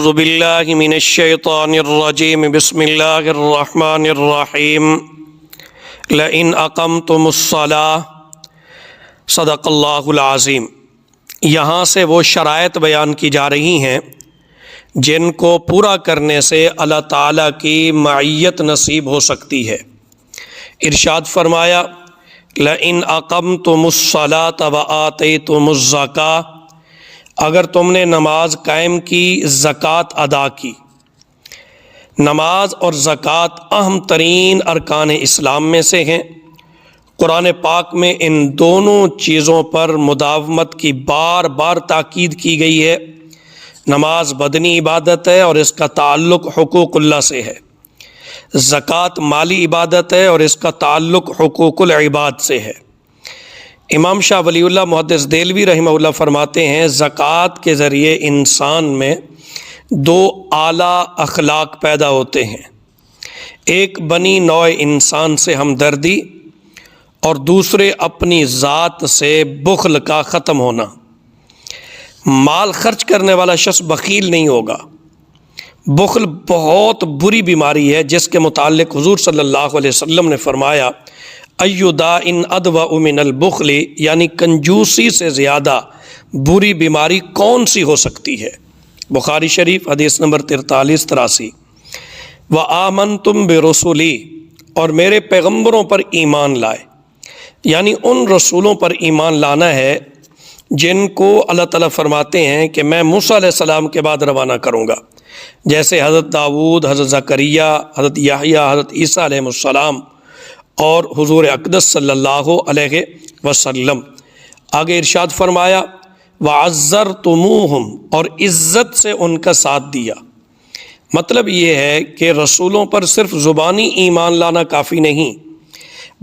اعوذ باللہ من الشیطان الرجیم بسم اللہ الرحمن الرحیم لئن اقمتم الصلاة صدق اللہ العظیم۔ یہاں سے وہ شرائط بیان کی جا رہی ہیں جن کو پورا کرنے سے اللہ تعالیٰ کی معیت نصیب ہو سکتی ہے۔ ارشاد فرمایا لئن اقمتم الصلاة وآتیتم الزکاة، اگر تم نے نماز قائم کی، زکوٰۃ ادا کی۔ نماز اور زکوٰۃ اہم ترین ارکان اسلام میں سے ہیں۔ قرآن پاک میں ان دونوں چیزوں پر مداومت کی بار بار تاکید کی گئی ہے۔ نماز بدنی عبادت ہے اور اس کا تعلق حقوق اللہ سے ہے۔ زکوٰۃ مالی عبادت ہے اور اس کا تعلق حقوق العباد سے ہے۔ امام شاہ ولی اللہ محدث دہلوی رحمہ اللہ فرماتے ہیں زکوٰۃ کے ذریعے انسان میں دو اعلیٰ اخلاق پیدا ہوتے ہیں، ایک بنی نوع انسان سے ہمدردی اور دوسرے اپنی ذات سے بخل کا ختم ہونا۔ مال خرچ کرنے والا شخص بخیل نہیں ہوگا۔ بخل بہت بری بیماری ہے جس کے متعلق حضور صلی اللہ علیہ وسلم نے فرمایا ایو داء ادوأ من البخل، یعنی کنجوسی سے زیادہ بری بیماری کون سی ہو سکتی ہے۔ بخاری شریف حدیث نمبر 4383۔ وآمنتم برسلی، اور میرے پیغمبروں پر ایمان لائے، یعنی ان رسولوں پر ایمان لانا ہے جن کو اللہ تعالیٰ فرماتے ہیں کہ میں موسیٰ علیہ السلام کے بعد روانہ کروں گا، جیسے حضرت داؤد، حضرت زکریا، حضرت یحییٰ، حضرت عیسیٰ علیہ السلام اور حضور اقدس صلی اللہ علیہ وسلم۔ آگے ارشاد فرمایا وَعَزَّرْتُمُوهُمْ، اور عزت سے ان کا ساتھ دیا۔ مطلب یہ ہے کہ رسولوں پر صرف زبانی ایمان لانا کافی نہیں،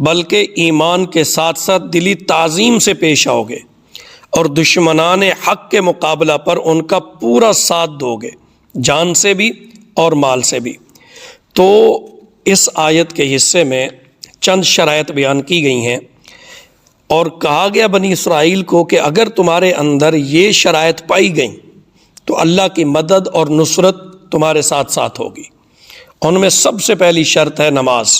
بلکہ ایمان کے ساتھ ساتھ دلی تعظیم سے پیش آؤ گے اور دشمنان حق کے مقابلہ پر ان کا پورا ساتھ دو گے، جان سے بھی اور مال سے بھی۔ تو اس آیت کے حصے میں چند شرائط بیان کی گئی ہیں اور کہا گیا بنی اسرائیل کو کہ اگر تمہارے اندر یہ شرائط پائی گئیں تو اللہ کی مدد اور نصرت تمہارے ساتھ ساتھ ہوگی۔ ان میں سب سے پہلی شرط ہے نماز،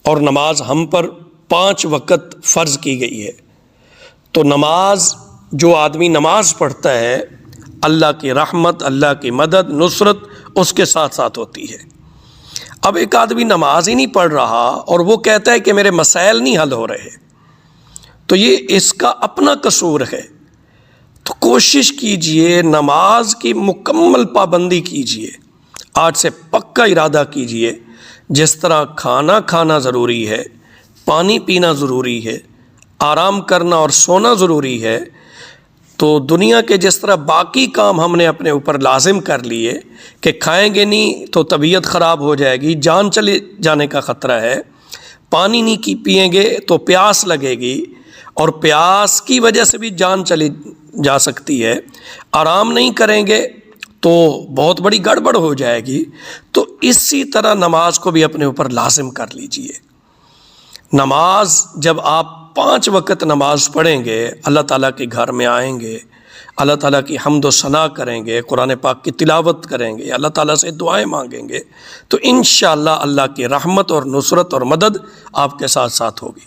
اور نماز ہم پر 5 وقت فرض کی گئی ہے۔ تو نماز، جو آدمی نماز پڑھتا ہے، اللہ کی رحمت، اللہ کی مدد، نصرت اس کے ساتھ ساتھ ہوتی ہے۔ اب ایک آدمی نماز ہی نہیں پڑھ رہا اور وہ کہتا ہے کہ میرے مسائل نہیں حل ہو رہے، تو یہ اس کا اپنا قصور ہے۔ تو کوشش کیجئے نماز کی مکمل پابندی کیجئے، آج سے پکا ارادہ کیجئے۔ جس طرح کھانا کھانا ضروری ہے، پانی پینا ضروری ہے، آرام کرنا اور سونا ضروری ہے، تو دنیا کے جس طرح باقی کام ہم نے اپنے اوپر لازم کر لیے کہ کھائیں گے نہیں تو طبیعت خراب ہو جائے گی، جان چلے جانے کا خطرہ ہے، پانی نہیں پئیں گے تو پیاس لگے گی اور پیاس کی وجہ سے بھی جان چلی جا سکتی ہے، آرام نہیں کریں گے تو بہت بڑی گڑبڑ ہو جائے گی۔ تو اسی طرح نماز کو بھی اپنے اوپر لازم کر لیجئے۔ نماز جب آپ 5 وقت نماز پڑھیں گے، اللہ تعالیٰ کے گھر میں آئیں گے، اللہ تعالیٰ کی حمد و ثنا کریں گے، قرآن پاک کی تلاوت کریں گے، اللہ تعالیٰ سے دعائیں مانگیں گے، تو انشاءاللہ اللہ کی رحمت اور نصرت اور مدد آپ کے ساتھ ساتھ ہوگی۔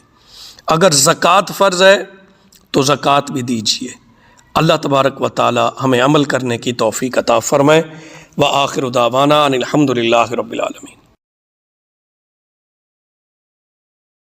اگر زکوٰۃ فرض ہے تو زکوٰۃ بھی دیجیے۔ اللہ تبارک و تعالی ہمیں عمل کرنے کی توفیق عطا فرمائے۔ وآخر دعوانا ان الحمد للہ رب العالمین۔